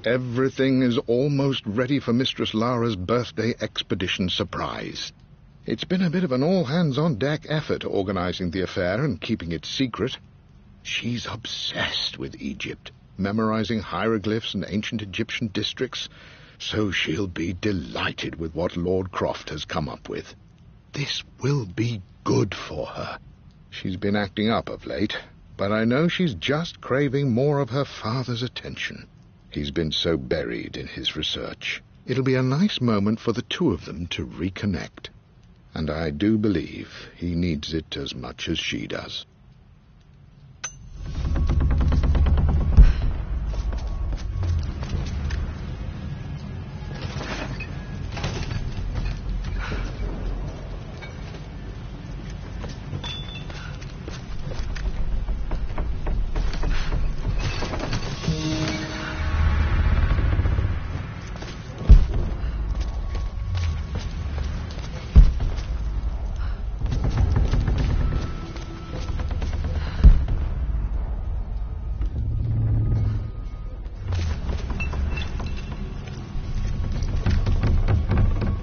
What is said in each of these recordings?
Everything is almost ready for Mistress Lara's birthday expedition surprise. It's been a bit of an all-hands-on-deck effort organizing the affair and keeping it secret. She's obsessed with Egypt, memorizing hieroglyphs and ancient Egyptian districts, so she'll be delighted with what Lord Croft has come up with. This will be good for her. She's been acting up of late, but I know she's just craving more of her father's attention. He's been so buried in his research. It'll be a nice moment for the two of them to reconnect. And I do believe he needs it as much as she does.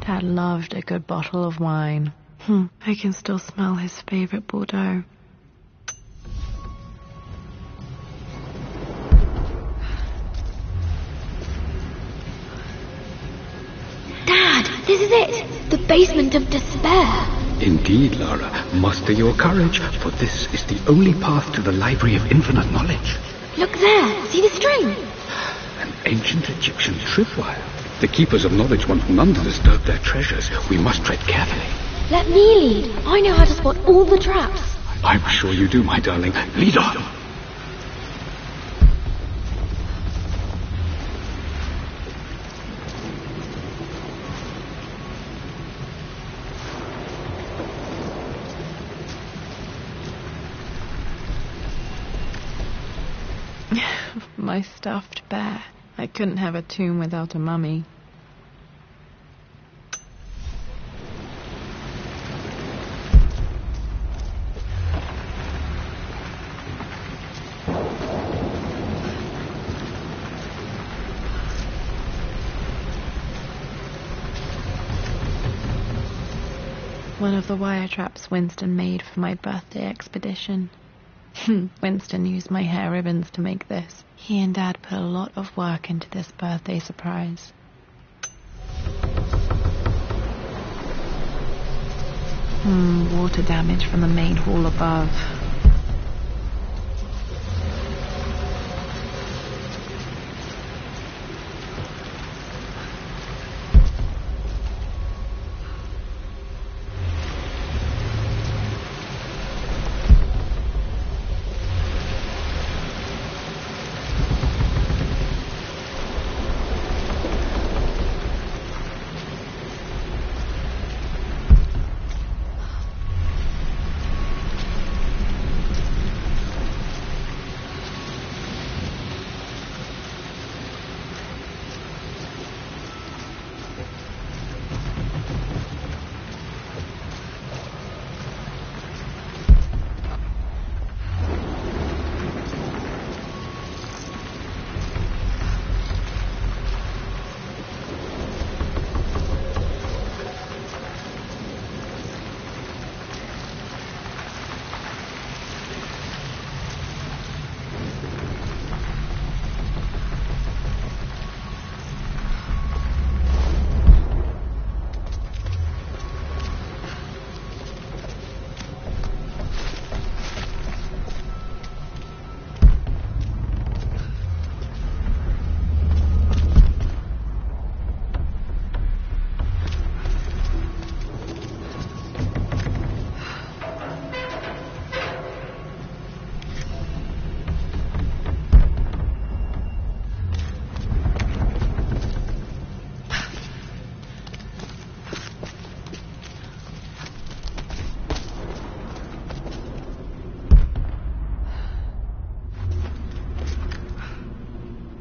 Dad loved a good bottle of wine. I can still smell his favorite Bordeaux. Dad, this is it! The basement of despair! Indeed, Lara. Muster your courage, for this is the only path to the Library of Infinite Knowledge. Look there! See the string? An ancient Egyptian tripwire. The keepers of knowledge want none to disturb their treasures. We must tread carefully. Let me lead. I know how to spot all the traps. I'm sure you do, my darling. Lead on. My stuffed bear. I couldn't have a tomb without a mummy. One of the wire traps Winston made for my birthday expedition. Winston used my hair ribbons to make this. He and Dad put a lot of work into this birthday surprise. Water damage from the main hall above.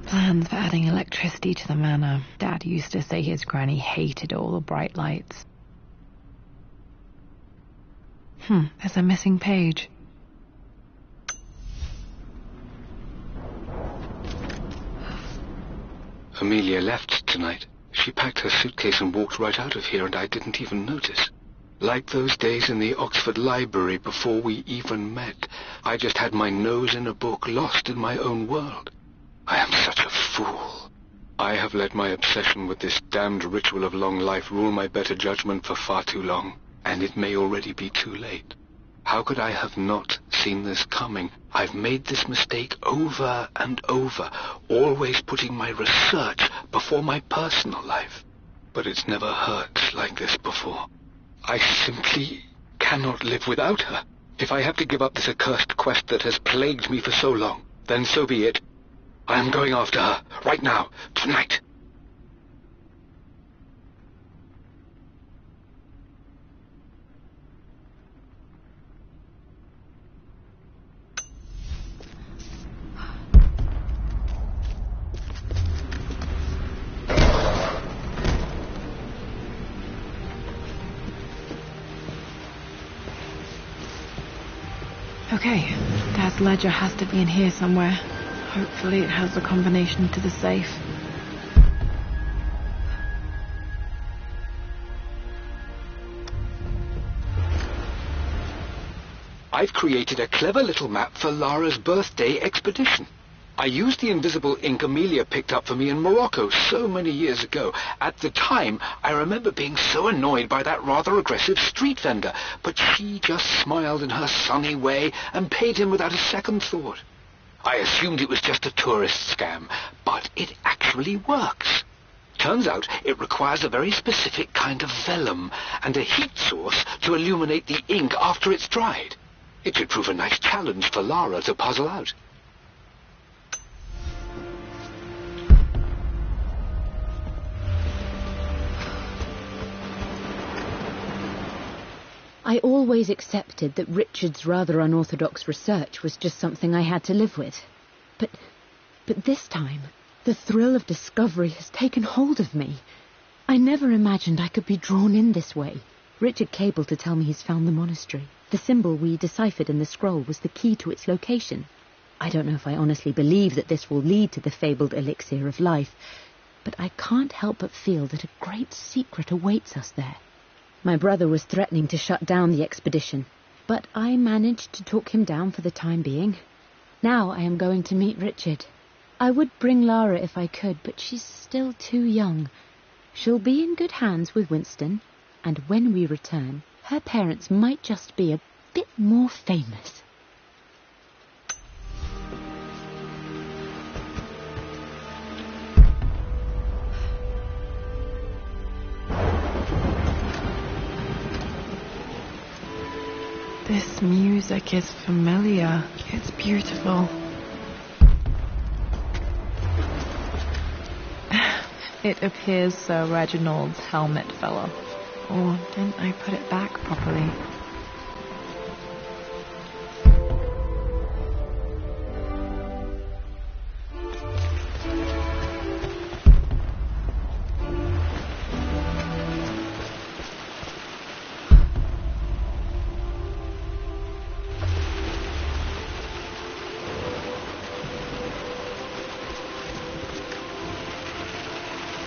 Plans for adding electricity to the manor. Dad used to say his granny hated all the bright lights. There's a missing page. Amelia left tonight. She packed her suitcase and walked right out of here, and I didn't even notice. Like those days in the Oxford Library before we even met. I just had my nose in a book, lost in my own world. I am such a fool. I have let my obsession with this damned ritual of long life rule my better judgment for far too long, and it may already be too late. How could I have not seen this coming? I've made this mistake over and over, always putting my research before my personal life. But it's never hurt like this before. I simply cannot live without her. If I have to give up this accursed quest that has plagued me for so long, then so be it. I am going after her, right now, tonight. Okay, Dad's ledger has to be in here somewhere. Hopefully it has the combination to the safe. I've created a clever little map for Lara's birthday expedition. I used the invisible ink Amelia picked up for me in Morocco so many years ago. At the time, I remember being so annoyed by that rather aggressive street vendor, but she just smiled in her sunny way and paid him without a second thought. I assumed it was just a tourist scam, but it actually works. Turns out it requires a very specific kind of vellum and a heat source to illuminate the ink after it's dried. It should prove a nice challenge for Lara to puzzle out. I always accepted that Richard's rather unorthodox research was just something I had to live with. But this time, the thrill of discovery has taken hold of me. I never imagined I could be drawn in this way. Richard cabled to tell me he's found the monastery. The symbol we deciphered in the scroll was the key to its location. I don't know if I honestly believe that this will lead to the fabled elixir of life, but I can't help but feel that a great secret awaits us there. My brother was threatening to shut down the expedition, but I managed to talk him down for the time being. Now I am going to meet Richard. I would bring Lara if I could, but she's still too young. She'll be in good hands with Winston, and when we return, her parents might just be a bit more famous. This music is familiar. It's beautiful. It appears Sir Reginald's helmet fell off. Or didn't I put it back properly?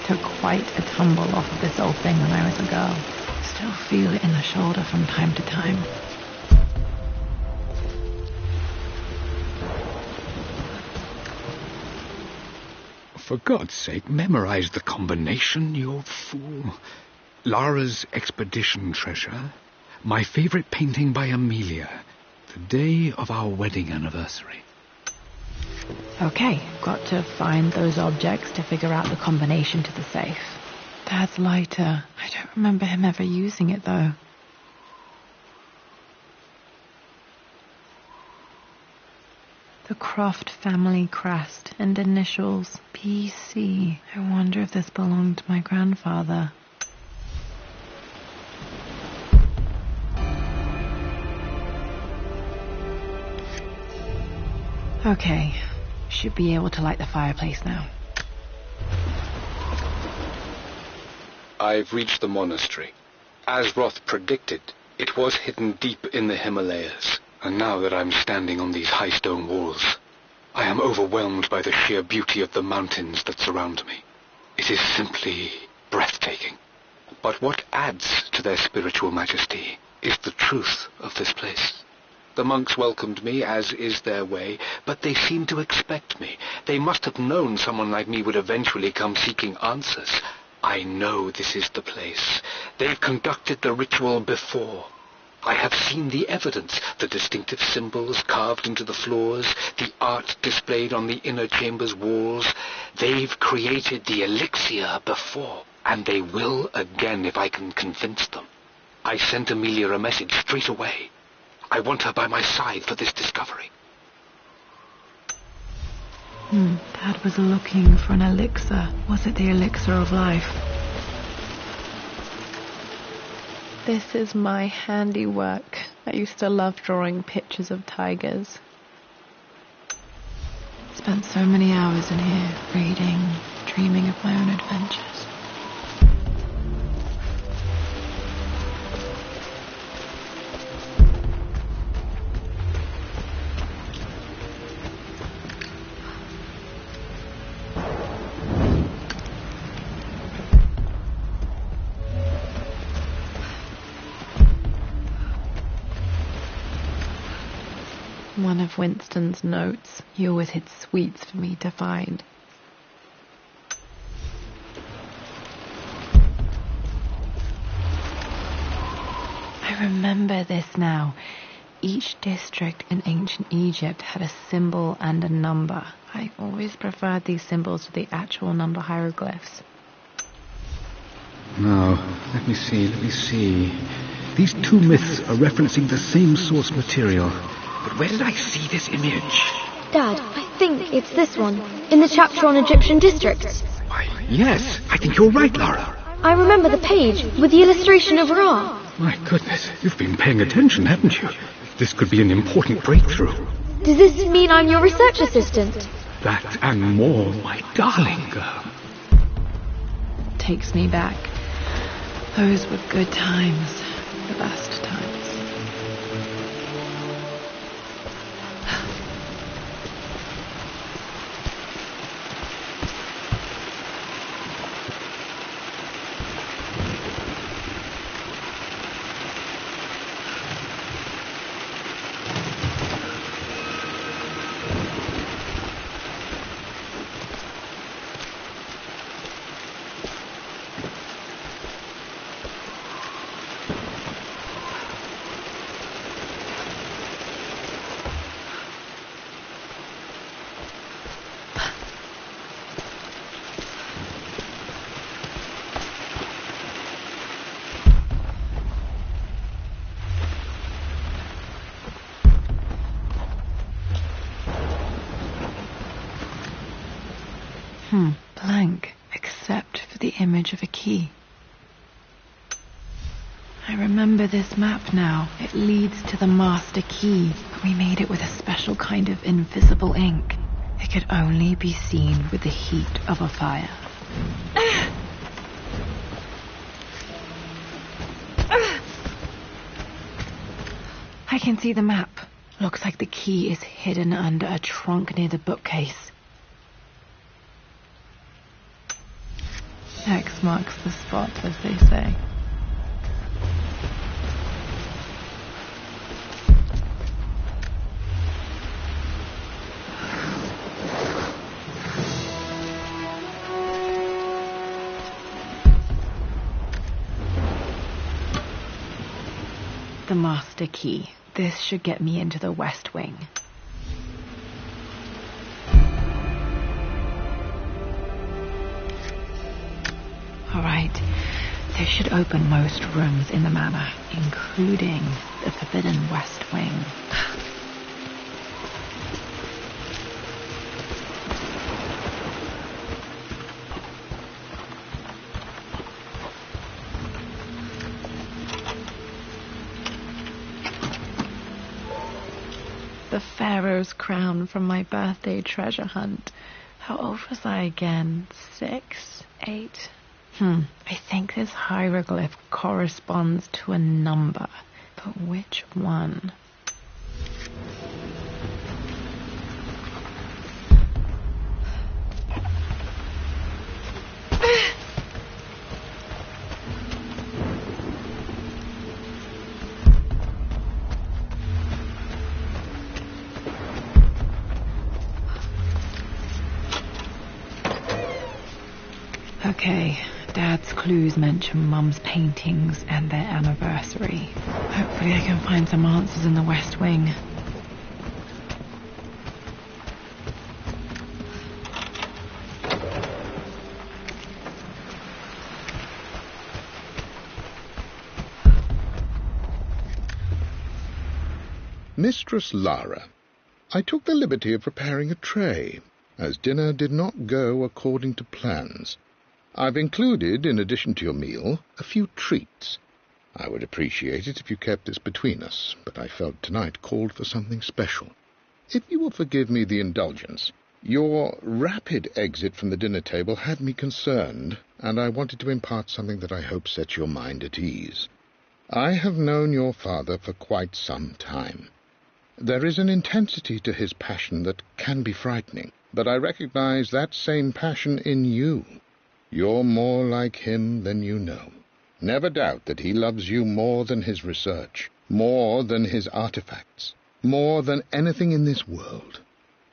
Took quite a tumble off of this old thing when I was a girl. Still feel it in the shoulder from time to time. For God's sake, memorize the combination, you old fool. Lara's expedition treasure, my favorite painting by Amelia, the day of our wedding anniversary. Okay, got to find those objects to figure out the combination to the safe. Dad's lighter. I don't remember him ever using it, though. The Croft family crest and initials PC. I wonder if this belonged to my grandfather. Okay, should be able to light the fireplace now. I've reached the monastery. As Roth predicted, it was hidden deep in the Himalayas. And now that I'm standing on these high stone walls, I am overwhelmed by the sheer beauty of the mountains that surround me. It is simply breathtaking. But what adds to their spiritual majesty is the truth of this place. The monks welcomed me, as is their way, but they seemed to expect me. They must have known someone like me would eventually come seeking answers. I know this is the place. They've conducted the ritual before. I have seen the evidence, the distinctive symbols carved into the floors, the art displayed on the inner chamber's walls. They've created the elixir before, and they will again if I can convince them. I sent Amelia a message straight away. I want her by my side for this discovery. Dad was looking for an elixir. Was it the elixir of life? This is my handiwork. I used to love drawing pictures of tigers. Spent so many hours in here, reading, dreaming of my own adventures. One of Winston's notes. He always hid sweets for me to find. I remember this now. Each district in ancient Egypt had a symbol and a number. I always preferred these symbols to the actual number hieroglyphs. Now, let me see. These two myths are referencing the same source material. But where did I see this image? Dad, I think it's this one, in the chapter on Egyptian districts. Why, yes, I think you're right, Lara. I remember the page with the illustration of Ra. My goodness, you've been paying attention, haven't you? This could be an important breakthrough. Does this mean I'm your research assistant? That and more, my darling girl. Takes me back. Those were good times. The best times. Blank, except for the image of a key. I remember this map now. It leads to the master key, but we made it with a special kind of invisible ink. It could only be seen with the heat of a fire. I can see the map. Looks like the key is hidden under a trunk near the bookcase. X marks the spot, as they say. The master key. This should get me into the West Wing. Alright, this should open most rooms in the manor, including the forbidden West Wing. The Pharaoh's crown from my birthday treasure hunt. How old was I again? 6? 8? I think this hieroglyph corresponds to a number, but which one? Okay, Dad's clues mention Mum's paintings and their anniversary. Hopefully I can find some answers in the West Wing. Mistress Lara, I took the liberty of preparing a tray, as dinner did not go according to plans. I've included, in addition to your meal, a few treats. I would appreciate it if you kept this between us, but I felt tonight called for something special. If you will forgive me the indulgence, your rapid exit from the dinner table had me concerned, and I wanted to impart something that I hope sets your mind at ease. I have known your father for quite some time. There is an intensity to his passion that can be frightening, but I recognize that same passion in you. You're more like him than you know. Never doubt that he loves you more than his research, more than his artifacts, more than anything in this world.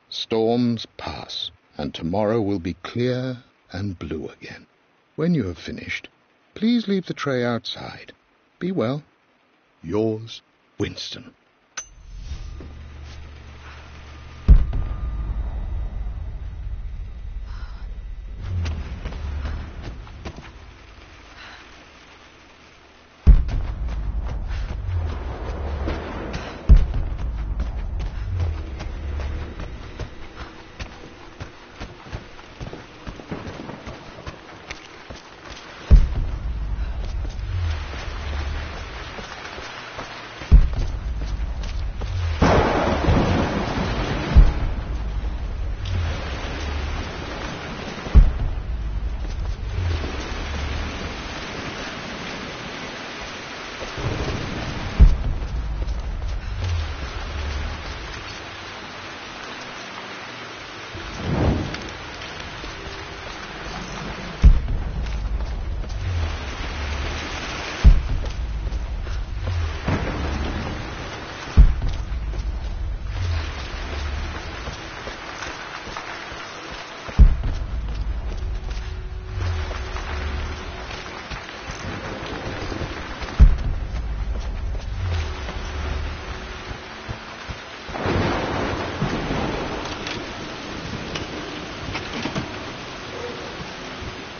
Storms pass, and tomorrow will be clear and blue again. When you have finished, please leave the tray outside. Be well. Yours, Winston.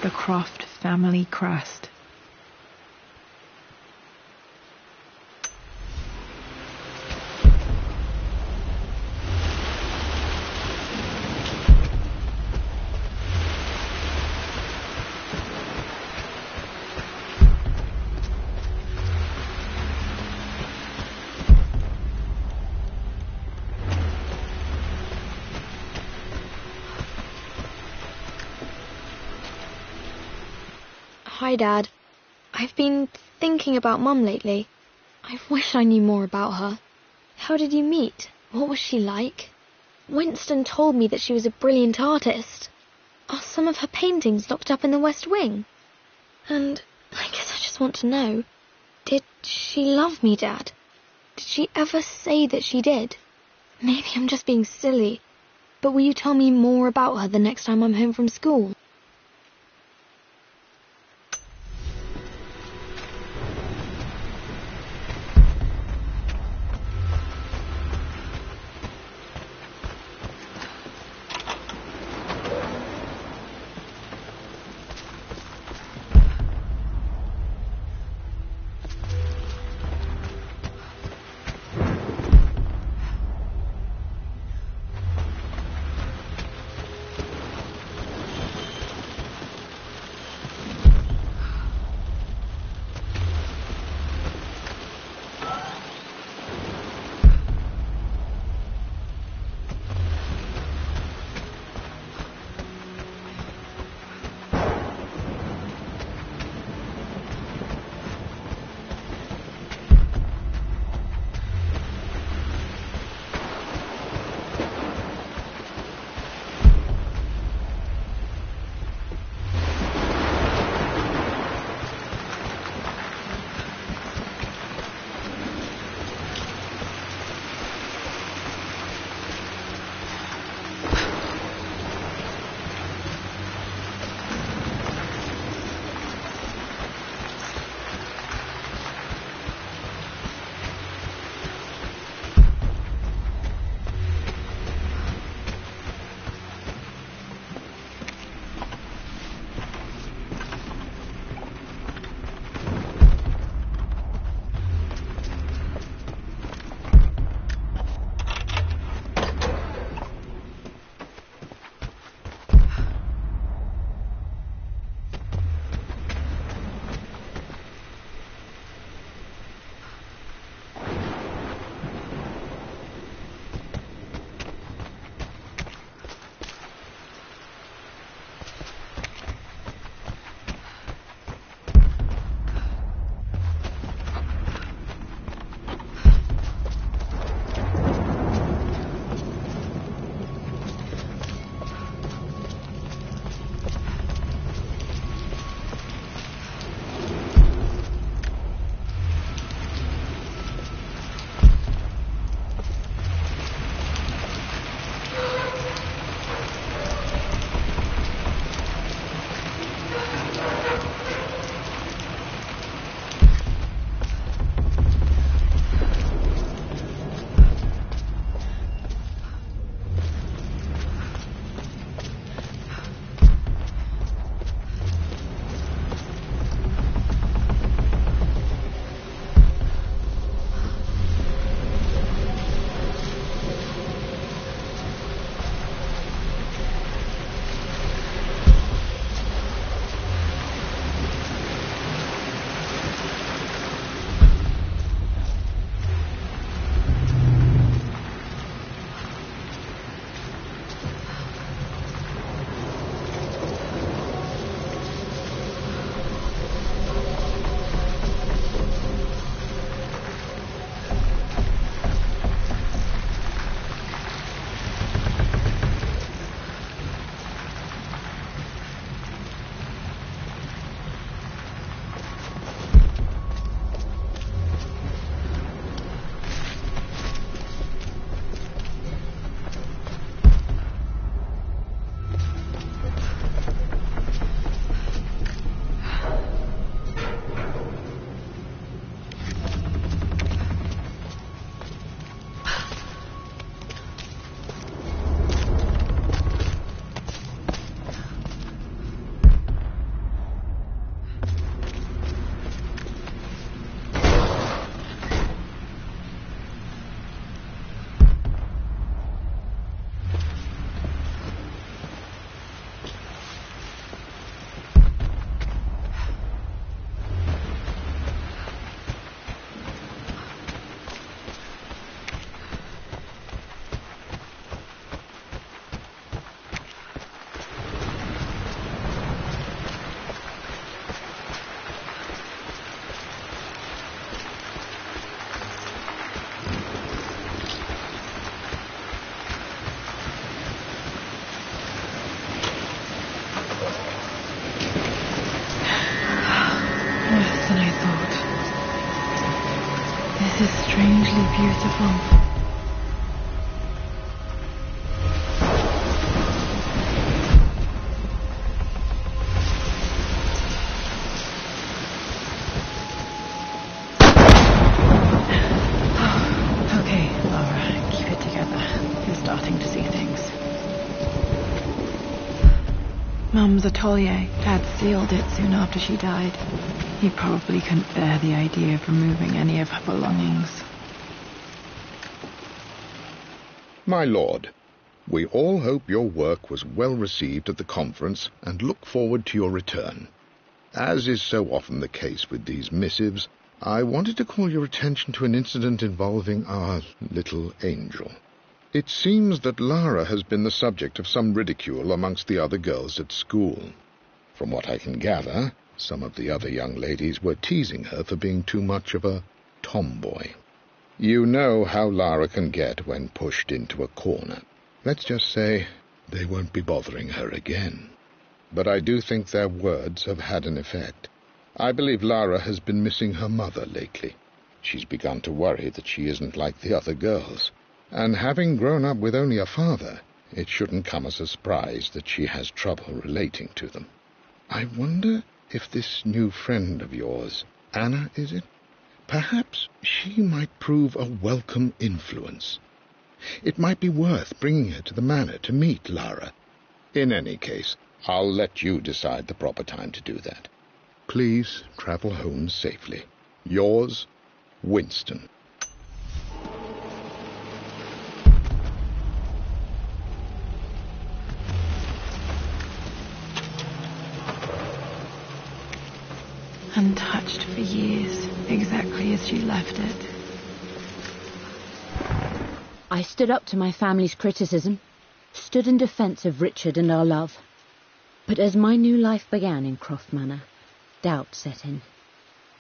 The Croft family crest. Hi, Dad. I've been thinking about Mum lately. I wish I knew more about her. How did you meet? What was she like? Winston told me that she was a brilliant artist. Are some of her paintings locked up in the West Wing? And I guess I just want to know, did she love me, Dad? Did she ever say that she did? Maybe I'm just being silly, but will you tell me more about her the next time I'm home from school? This is strangely beautiful. Okay, Laura, keep it together. You're starting to see things. Mum's atelier. Dad sealed it soon after she died. He probably couldn't bear the idea of removing any of her belongings. My lord, we all hope your work was well received at the conference and look forward to your return. As is so often the case with these missives, I wanted to call your attention to an incident involving our little angel. It seems that Lara has been the subject of some ridicule amongst the other girls at school. From what I can gather, some of the other young ladies were teasing her for being too much of a tomboy. You know how Lara can get when pushed into a corner. Let's just say they won't be bothering her again. But I do think their words have had an effect. I believe Lara has been missing her mother lately. She's begun to worry that she isn't like the other girls. And having grown up with only a father, it shouldn't come as a surprise that she has trouble relating to them. I wonder if this new friend of yours, Anna, is it? Perhaps she might prove a welcome influence. It might be worth bringing her to the manor to meet Lara. In any case, I'll let you decide the proper time to do that. Please travel home safely. Yours, Winston. Untouched for years, exactly as she left it. I stood up to my family's criticism, stood in defence of Richard and our love. But as my new life began in Croft Manor, doubt set in.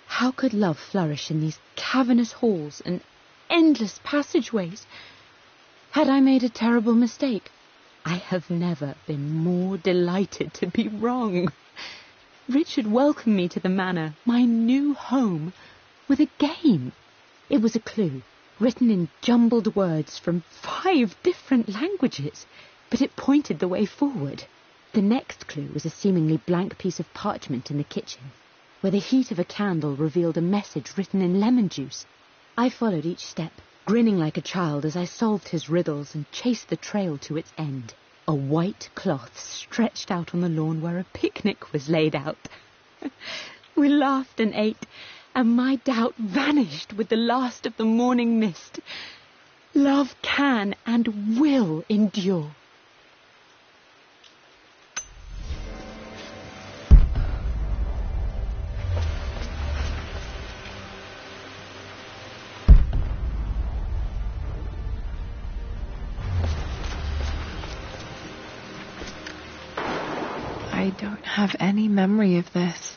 How could love flourish in these cavernous halls and endless passageways? Had I made a terrible mistake? I have never been more delighted to be wrong. Richard welcomed me to the manor, my new home, with a game. It was a clue, written in jumbled words from 5 different languages, but it pointed the way forward. The next clue was a seemingly blank piece of parchment in the kitchen, where the heat of a candle revealed a message written in lemon juice. I followed each step, grinning like a child as I solved his riddles and chased the trail to its end. A white cloth stretched out on the lawn where a picnic was laid out. We laughed and ate, and my doubt vanished with the last of the morning mist. Love can and will endure. I don't have any memory of this.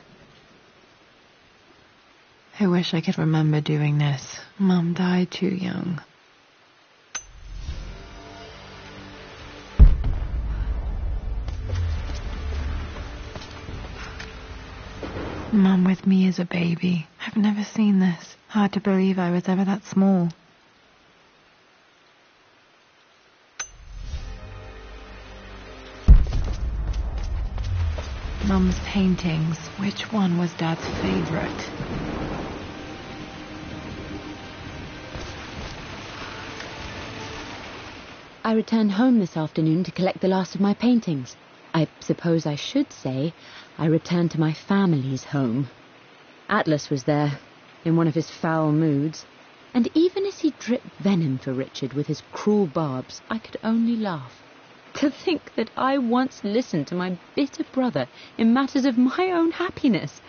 I wish I could remember doing this. Mum died too young. Mum with me as a baby. I've never seen this. Hard to believe I was ever that small. Mum's paintings. Which one was Dad's favourite? I returned home this afternoon to collect the last of my paintings. I suppose I should say I returned to my family's home. Atlas was there, in one of his foul moods, and even as he dripped venom for Richard with his cruel barbs, I could only laugh. To think that I once listened to my bitter brother in matters of my own happiness.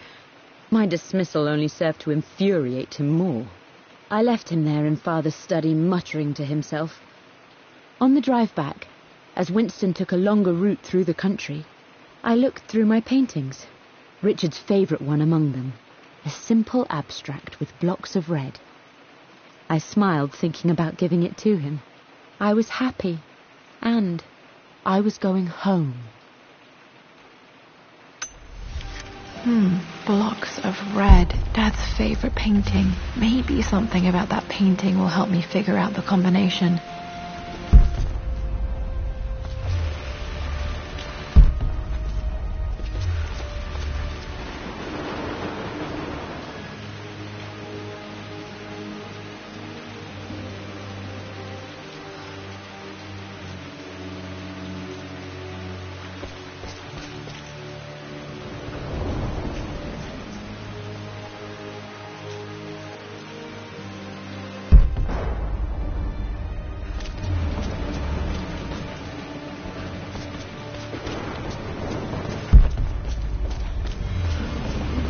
My dismissal only served to infuriate him more. I left him there in Father's study, muttering to himself. On the drive back, as Winston took a longer route through the country, I looked through my paintings, Richard's favourite one among them, a simple abstract with blocks of red. I smiled, thinking about giving it to him. I was happy, and I was going home. Blocks of red. Dad's favorite painting. Maybe something about that painting will help me figure out the combination.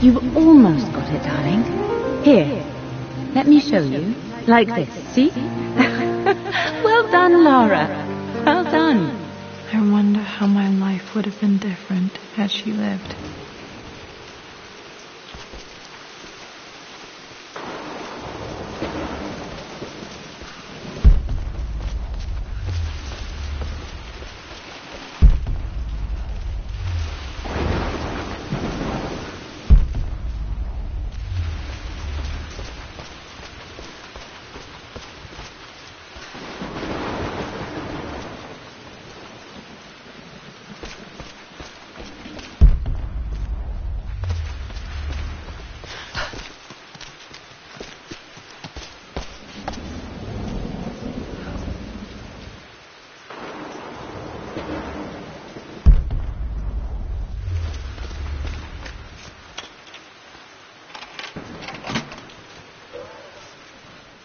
You've almost got it, darling. Here, let me show you. Like this, see? Well done, Lara. Well done. I wonder how my life would have been different had she lived.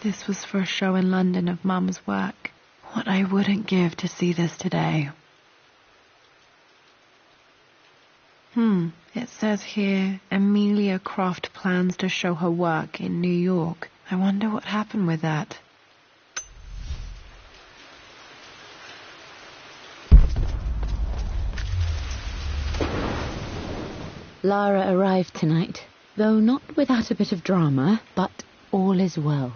This was for a show in London of Mum's work. What I wouldn't give to see this today. It says here, Amelia Croft plans to show her work in New York. I wonder what happened with that. Lara arrived tonight, though not without a bit of drama, but all is well.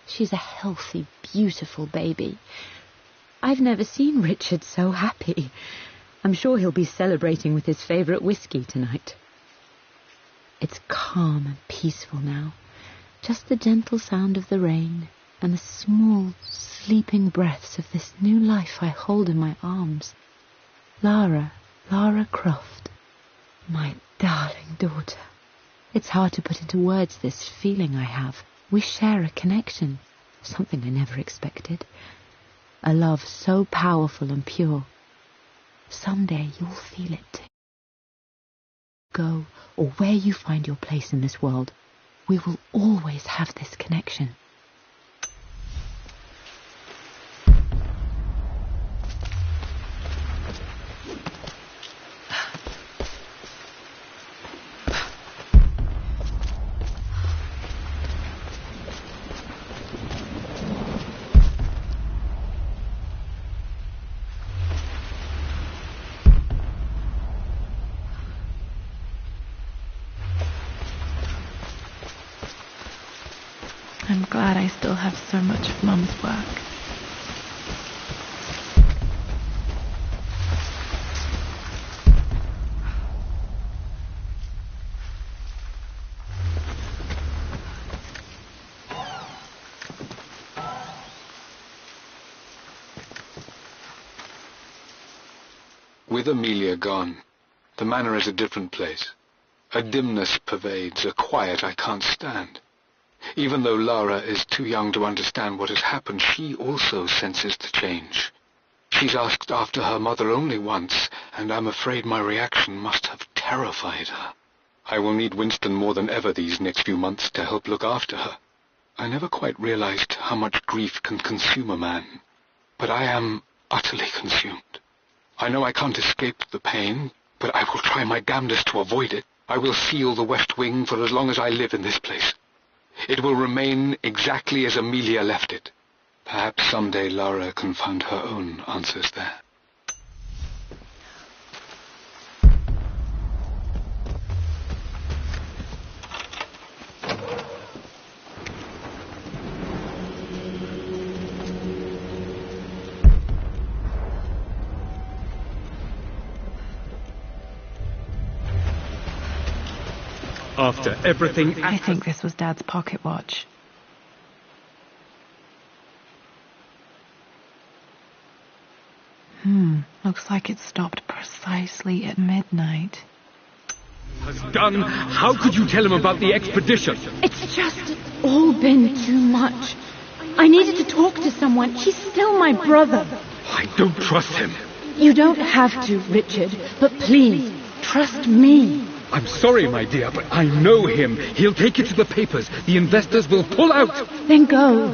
She's a healthy, beautiful baby. I've never seen Richard so happy. I'm sure he'll be celebrating with his favourite whiskey tonight. It's calm and peaceful now. Just the gentle sound of the rain and the small, sleeping breaths of this new life I hold in my arms. Lara Croft, my darling daughter. It's hard to put into words this feeling I have. We share a connection, something I never expected. A love so powerful and pure. Someday you'll feel it too. Go, or where you find your place in this world, we will always have this connection. I'm glad I still have so much of Mum's work. With Amelia gone, the manor is a different place. A dimness pervades, a quiet I can't stand. Even though Lara is too young to understand what has happened, she also senses the change. She's asked after her mother only once, and I'm afraid my reaction must have terrified her. I will need Winston more than ever these next few months to help look after her. I never quite realized how much grief can consume a man, but I am utterly consumed. I know I can't escape the pain, but I will try my damnedest to avoid it. I will seal the West Wing for as long as I live in this place. It will remain exactly as Amelia left it. Perhaps someday Lara can find her own answers there. After everything... I think this was Dad's pocket watch. Looks like it stopped precisely at midnight. ...has done. How could you tell him about the expedition? It's just all been too much. I needed to talk to someone. He's still my brother. I don't trust him. You don't have to, Richard, but please, trust me. I'm sorry, my dear, but I know him. He'll take it to the papers. The investors will pull out. Then go.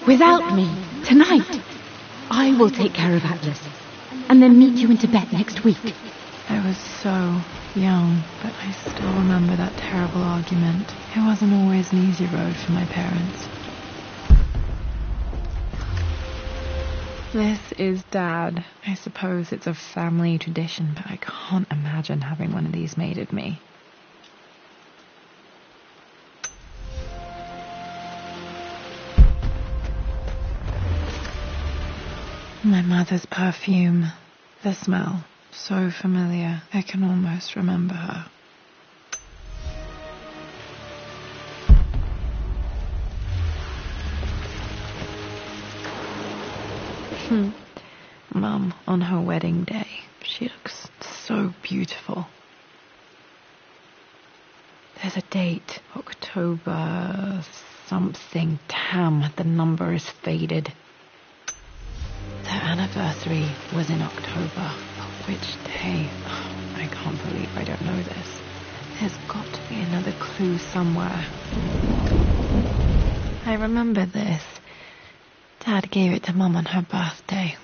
Without me. Tonight. I will take care of Atlas. And then meet you in Tibet next week. I was so young, but I still remember that terrible argument. It wasn't always an easy road for my parents. This is Dad. I suppose it's a family tradition, but I can't imagine having one of these made of me. My mother's perfume. The smell. So familiar. I can almost remember her. Mum, on her wedding day. She looks so beautiful. There's a date. October something. Damn, the number is faded. Their anniversary was in October. But which day? Oh, I can't believe I don't know this. There's got to be another clue somewhere. I remember this. Dad gave it to Mum on her birthday.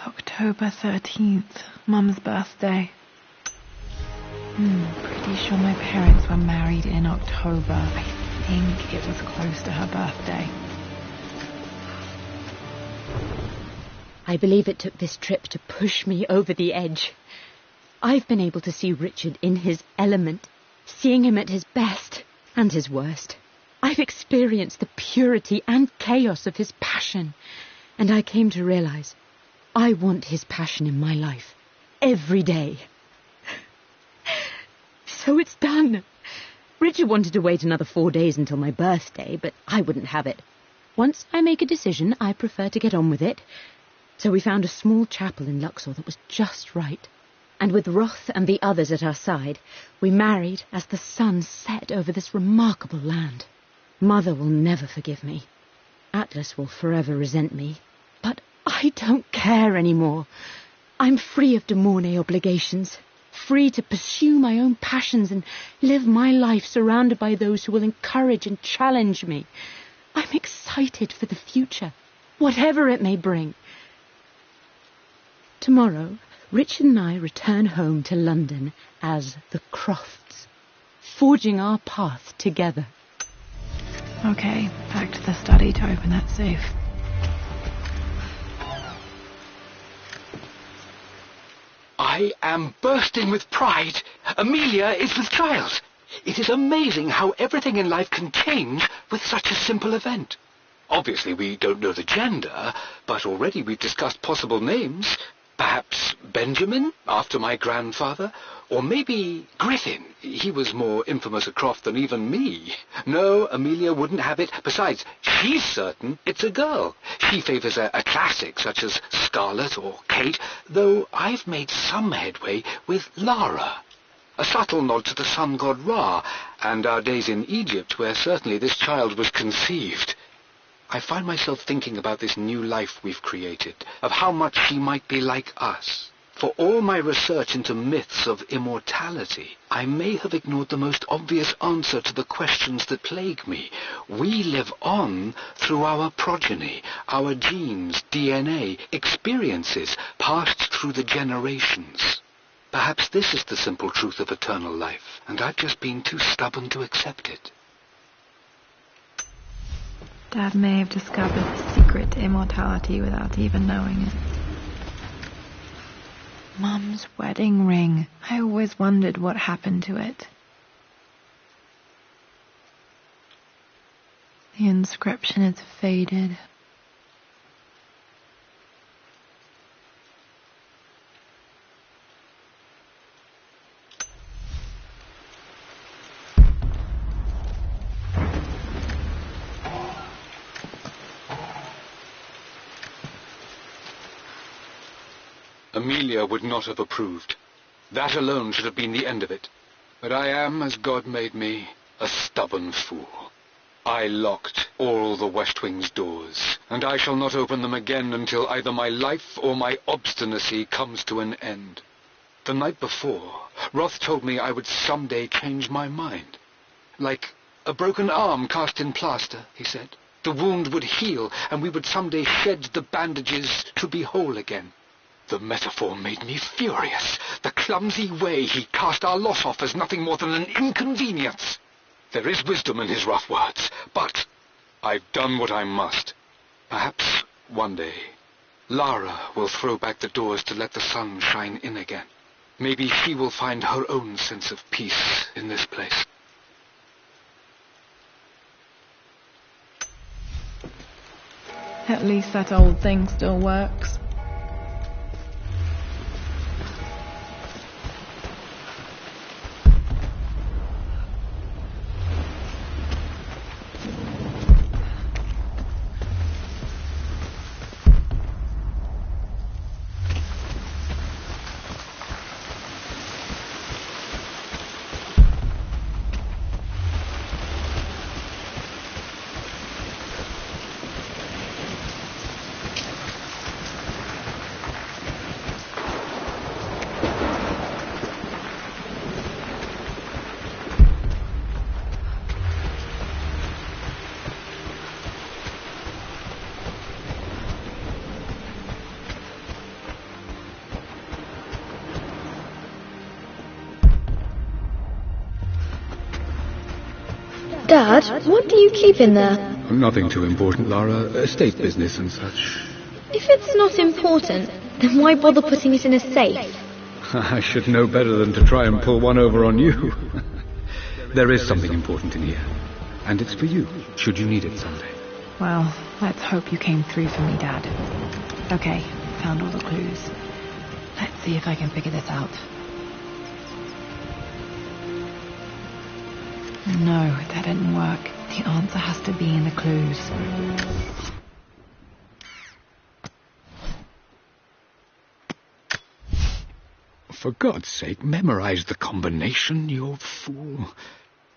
October 13th, Mum's birthday. Pretty sure my parents were married in October. I think it was close to her birthday. I believe it took this trip to push me over the edge. I've been able to see Richard in his element, seeing him at his best and his worst. I've experienced the purity and chaos of his passion, and I came to realize I want his passion in my life every day. So it's done. Richard wanted to wait another 4 days until my birthday, but I wouldn't have it. Once I make a decision, I prefer to get on with it. So we found a small chapel in Luxor that was just right. And with Roth and the others at our side, we married as the sun set over this remarkable land. Mother will never forgive me. Atlas will forever resent me. But I don't care anymore. I'm free of de Mornay obligations, free to pursue my own passions and live my life surrounded by those who will encourage and challenge me. I'm excited for the future, whatever it may bring. Tomorrow, Richard and I return home to London as the Crofts, forging our path together. Okay, back to the study to open that safe. I am bursting with pride. Amelia is with child. It is amazing how everything in life can change with such a simple event. Obviously, we don't know the gender, but already we've discussed possible names. Perhaps Benjamin, after my grandfather, or maybe Griffin. He was more infamous at Croft than even me. No, Amelia wouldn't have it. Besides, she's certain it's a girl. She favours a classic such as Scarlet or Kate, though I've made some headway with Lara. A subtle nod to the sun god Ra, and our days in Egypt, where certainly this child was conceived. I find myself thinking about this new life we've created, of how much she might be like us. For all my research into myths of immortality, I may have ignored the most obvious answer to the questions that plague me. We live on through our progeny, our genes, DNA, experiences passed through the generations. Perhaps this is the simple truth of eternal life, and I've just been too stubborn to accept it. Dad may have discovered the secret to immortality without even knowing it. Mum's wedding ring. I always wondered what happened to it. The inscription is faded. Amelia would not have approved. That alone should have been the end of it. But I am, as God made me, a stubborn fool. I locked all the West Wing's doors, and I shall not open them again until either my life or my obstinacy comes to an end. The night before, Roth told me I would someday change my mind. Like a broken arm cast in plaster, he said. The wound would heal, and we would someday shed the bandages to be whole again. The metaphor made me furious. The clumsy way he cast our loss off as nothing more than an inconvenience. There is wisdom in his rough words, but I've done what I must. Perhaps one day Lara will throw back the doors to let the sun shine in again. Maybe she will find her own sense of peace in this place. At least that old thing still works. Dad, what do you keep in there? Nothing too important, Lara. Estate business and such. If it's not important, then why bother putting it in a safe? I should know better than to try and pull one over on you. There is something important in here. And it's for you, should you need it someday. Well, let's hope you came through for me, Dad. Okay, found all the clues. Let's see if I can figure this out. No, that didn't work. The answer has to be in the clues. For God's sake, memorize the combination, you fool.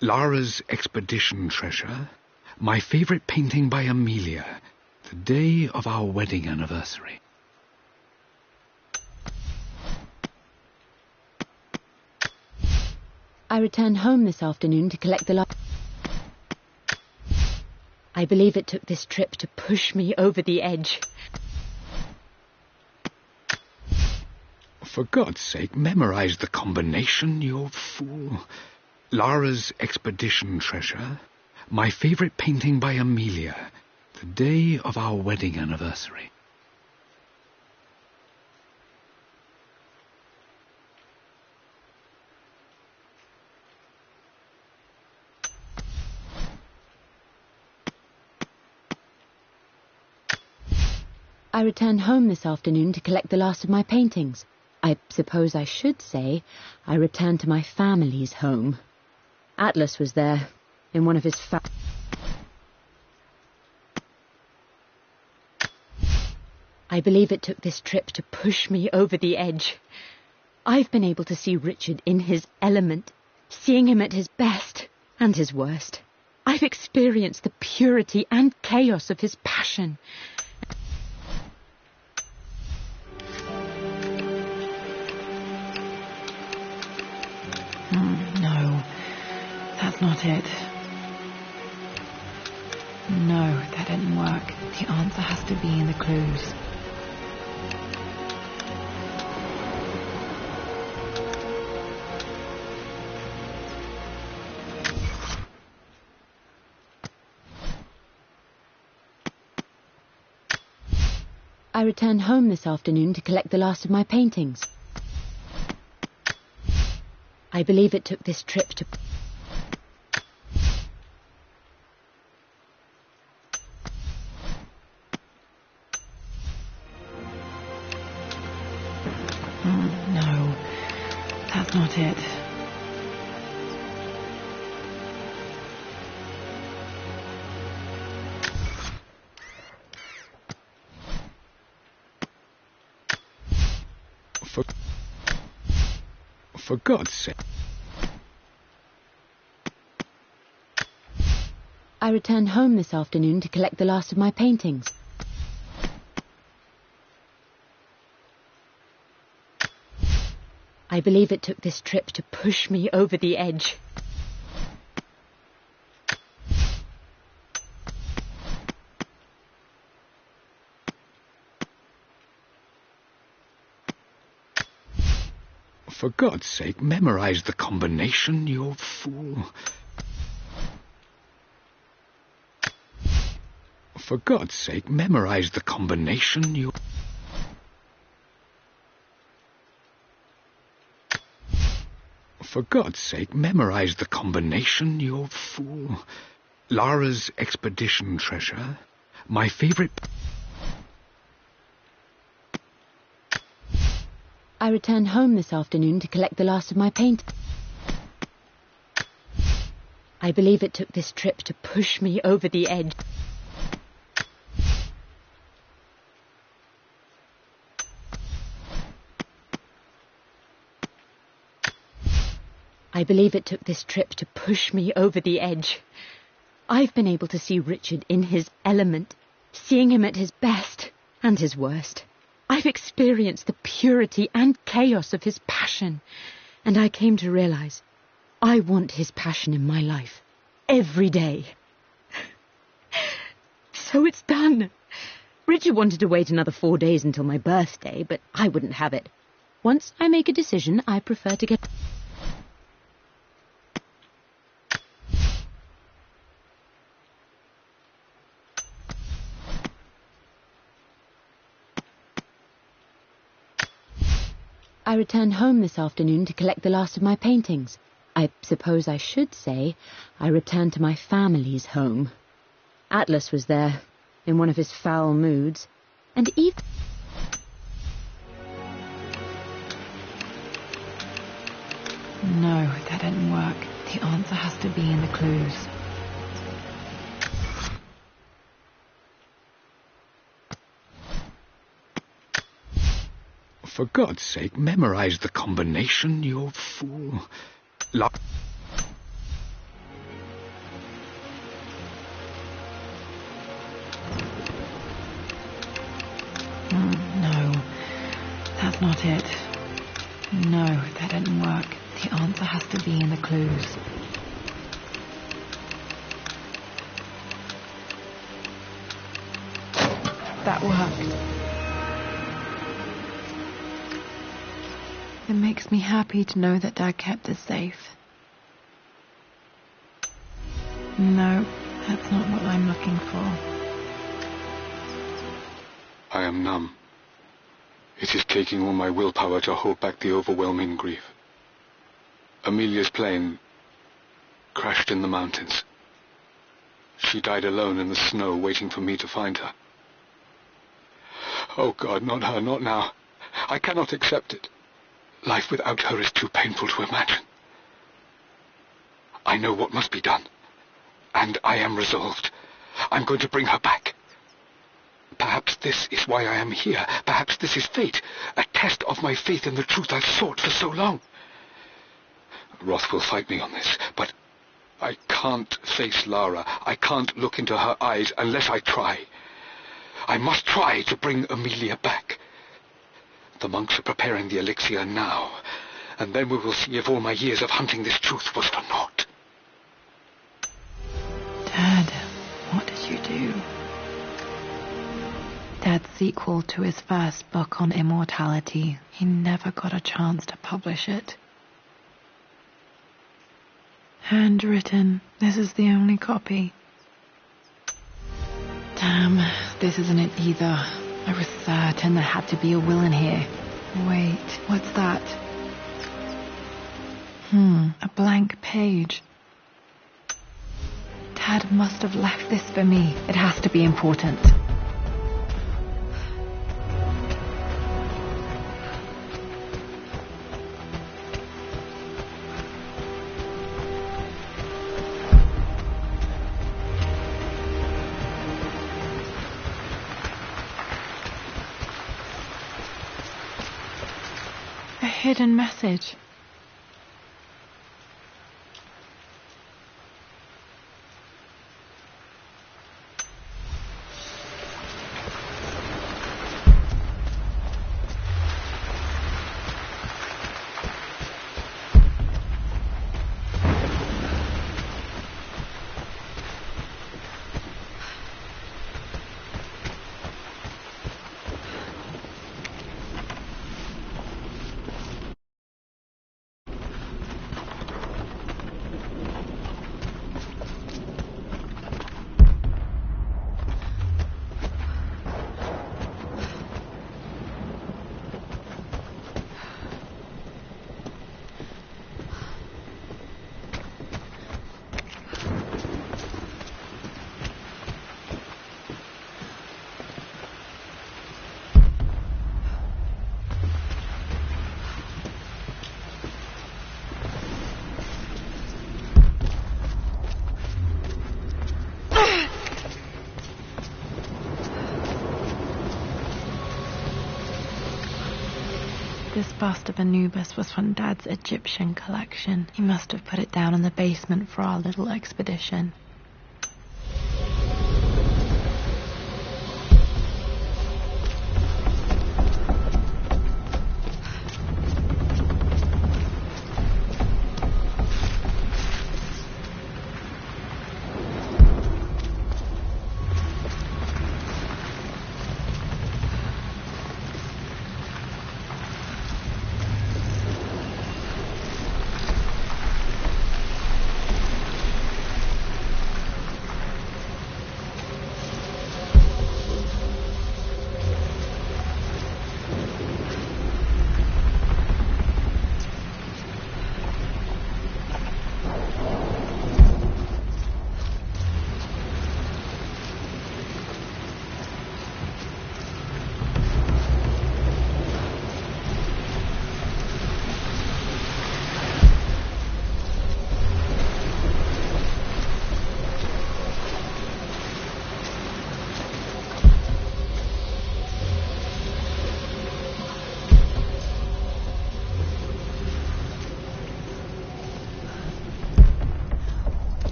Lara's expedition treasure, my favorite painting by Amelia, the day of our wedding anniversary. I returned home this afternoon to collect the I believe it took this trip to push me over the edge. For God's sake, memorize the combination, you fool. Lara's expedition treasure, my favorite painting by Amelia, the day of our wedding anniversary. I returned home this afternoon to collect the last of my paintings. I suppose I should say I returned to my family's home. Atlas was there, in one of his I believe it took this trip to push me over the edge. I've been able to see Richard in his element, seeing him at his best and his worst. I've experienced the purity and chaos of his passion. No, that's not it. No, that didn't work. The answer has to be in the clues. I returned home this afternoon to collect the last of my paintings. I believe it took this trip to... No, that's not it. For God's sake. I returned home this afternoon to collect the last of my paintings. I believe it took this trip to push me over the edge. For God's sake, memorize the combination, you fool. For God's sake, memorize the combination, you... For God's sake, memorize the combination, you fool. Lara's expedition treasure. My favorite... I returned home this afternoon to collect the last of my paint. I believe it took this trip to push me over the edge. I believe it took this trip to push me over the edge. I've been able to see Richard in his element, seeing him at his best and his worst. I've experienced the purity and chaos of his passion, and I came to realize I want his passion in my life every day. So it's done. Richard wanted to wait another 4 days until my birthday, but I wouldn't have it. Once I make a decision, I prefer to get... I returned home this afternoon to collect the last of my paintings. I suppose I should say I returned to my family's home. Atlas was there, in one of his foul moods, and Eve... No, that didn't work. The answer has to be in the clues. For God's sake, memorize the combination, you fool. No, that's not it. No, that didn't work. The answer has to be in the clues. That worked. It makes me happy to know that Dad kept us safe. No, that's not what I'm looking for. I am numb. It is taking all my willpower to hold back the overwhelming grief. Amelia's plane crashed in the mountains. She died alone in the snow, waiting for me to find her. Oh God, not her, not now. I cannot accept it. Life without her is too painful to imagine. I know what must be done, and I am resolved. I'm going to bring her back. Perhaps this is why I am here. Perhaps this is fate, a test of my faith in the truth I've sought for so long. Roth will fight me on this, but I can't face Lara. I can't look into her eyes unless I try. I must try to bring Amelia back. The monks are preparing the elixir now, and then we will see if all my years of hunting this truth was for naught. Dad, what did you do? Dad's sequel to his first book on immortality. He never got a chance to publish it. Handwritten. This is the only copy. Damn, this isn't it either. I was certain there had to be a will in here. Wait, what's that? A blank page. Dad must have left this for me. It has to be important. A hidden message. This bust of Anubis was from Dad's Egyptian collection. He must have put it down in the basement for our little expedition.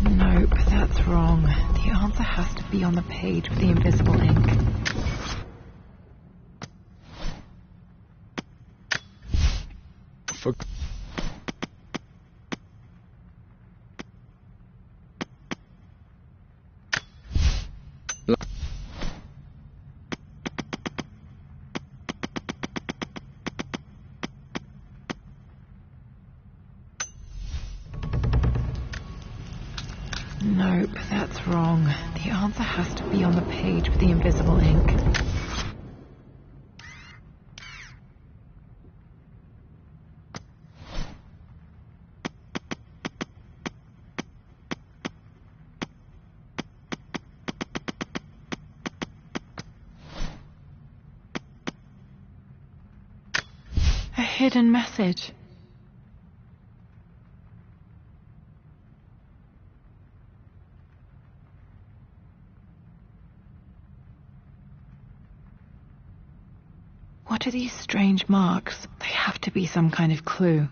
Nope, that's wrong. The answer has to be on the page with the invisible ink. For... Nope, that's wrong. The answer has to be on the page with the invisible ink. A hidden message. What are these strange marks? They have to be some kind of clue.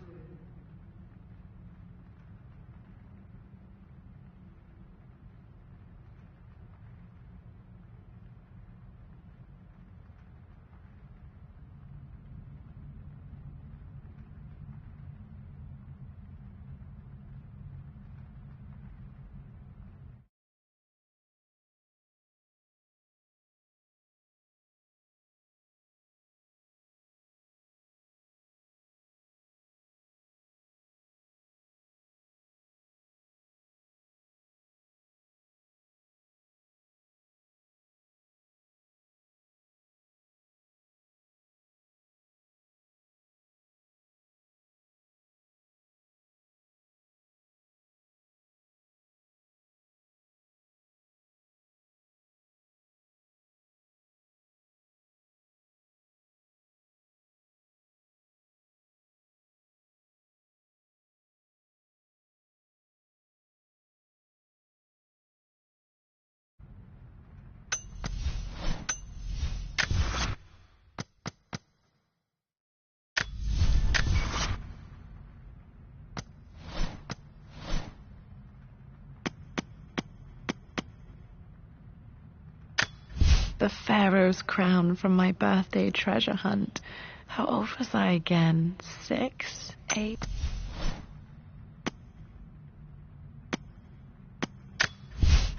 The Pharaoh's crown from my birthday treasure hunt. How old was I again? 6? 8?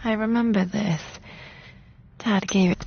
I remember this. Dad gave it.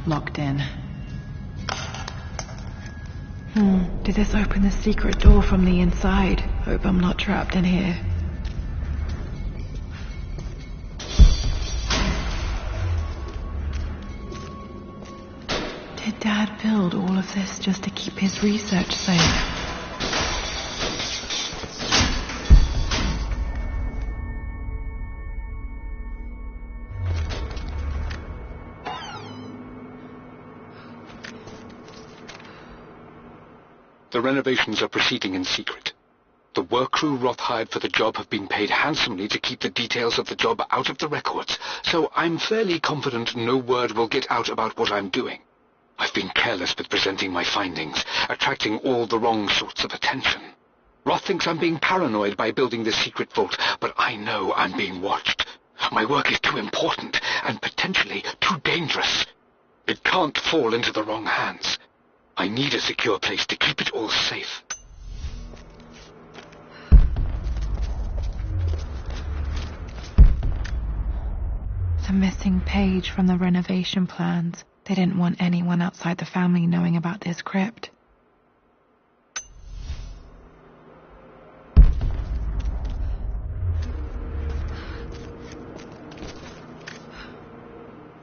Locked in. Did this open the secret door from the inside? Hope I'm not trapped in here. Did Dad build all of this just to keep his research safe? The renovations are proceeding in secret. The work crew Roth hired for the job have been paid handsomely to keep the details of the job out of the records, so I'm fairly confident no word will get out about what I'm doing. I've been careless with presenting my findings, attracting all the wrong sorts of attention. Roth thinks I'm being paranoid by building this secret vault, but I know I'm being watched. My work is too important and potentially too dangerous. It can't fall into the wrong hands. I need a secure place to keep it all safe. The missing page from the renovation plans. They didn't want anyone outside the family knowing about this crypt.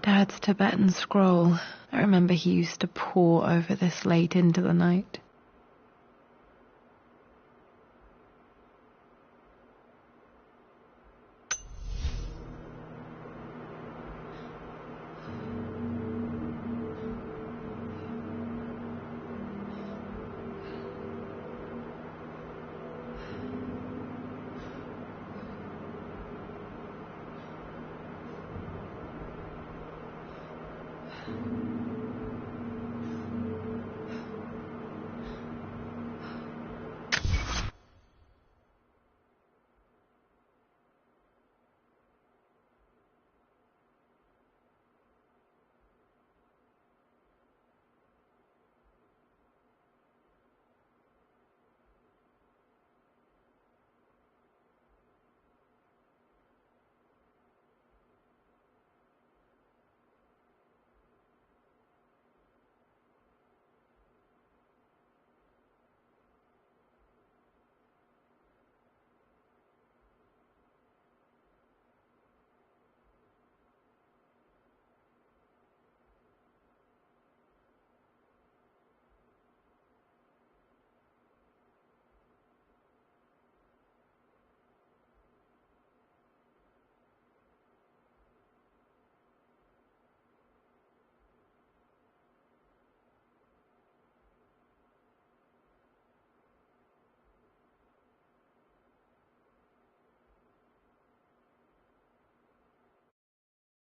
Dad's Tibetan scroll. I remember he used to pore over this late into the night.